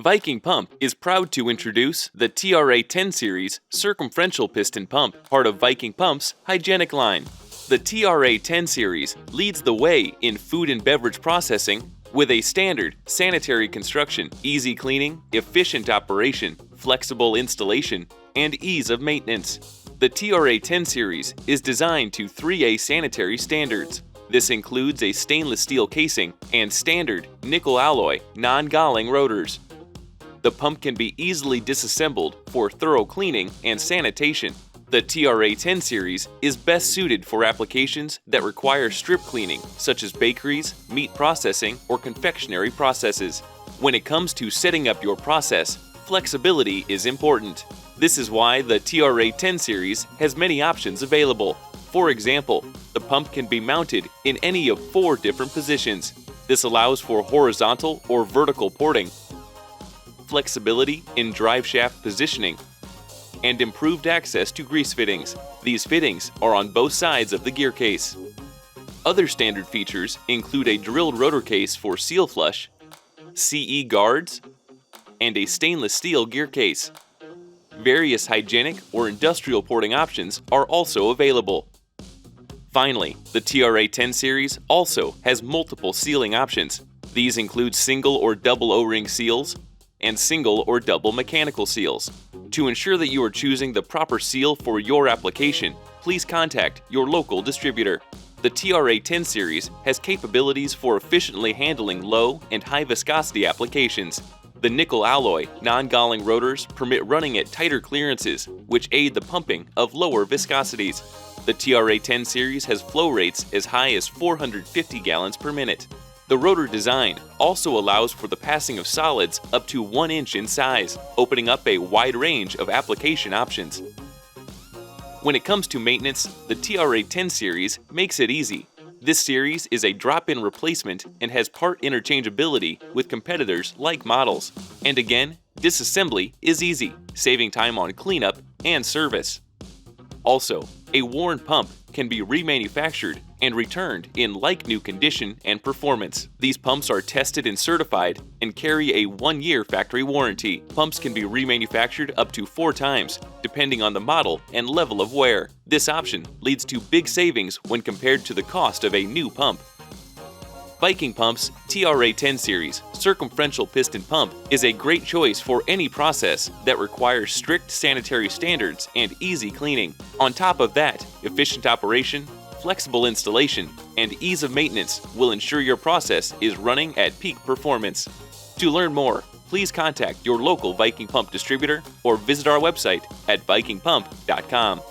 Viking Pump is proud to introduce the TRA-10 series circumferential piston pump, part of Viking Pump's hygienic line. The TRA-10 series leads the way in food and beverage processing with a standard sanitary construction, easy cleaning, efficient operation, flexible installation, and ease of maintenance. The TRA-10 series is designed to 3A sanitary standards. This includes a stainless steel casing and standard nickel alloy non-galling rotors. The pump can be easily disassembled for thorough cleaning and sanitation. The TRA-10 series is best suited for applications that require strip cleaning, such as bakeries, meat processing, or confectionary processes. When it comes to setting up your process, flexibility is important. This is why the TRA-10 series has many options available. For example, the pump can be mounted in any of 4 different positions. This allows for horizontal or vertical porting, flexibility in drive shaft positioning, and improved access to grease fittings. These fittings are on both sides of the gear case. Other standard features include a drilled rotor case for seal flush, CE guards, and a stainless steel gear case. Various hygienic or industrial porting options are also available. Finally, the TRA-10 series also has multiple sealing options. These include single or double O-ring seals and single or double mechanical seals. To ensure that you are choosing the proper seal for your application, please contact your local distributor. The TRA-10 series has capabilities for efficiently handling low and high viscosity applications. The nickel alloy non-galling rotors permit running at tighter clearances, which aid the pumping of lower viscosities. The TRA-10 series has flow rates as high as 450 gallons per minute. The rotor design also allows for the passing of solids up to 1 inch in size, opening up a wide range of application options. When it comes to maintenance, the TRA-10 series makes it easy. This series is a drop-in replacement and has part interchangeability with competitors like models. And again, disassembly is easy, saving time on cleanup and service. Also, a worn pump can be remanufactured and returned in like-new condition and performance. These pumps are tested and certified and carry a 1-year factory warranty. Pumps can be remanufactured up to 4 times, depending on the model and level of wear. This option leads to big savings when compared to the cost of a new pump. Viking Pump's TRA-10 series circumferential piston pump is a great choice for any process that requires strict sanitary standards and easy cleaning. On top of that, efficient operation, flexible installation, and ease of maintenance will ensure your process is running at peak performance. To learn more, please contact your local Viking Pump distributor or visit our website at vikingpump.com.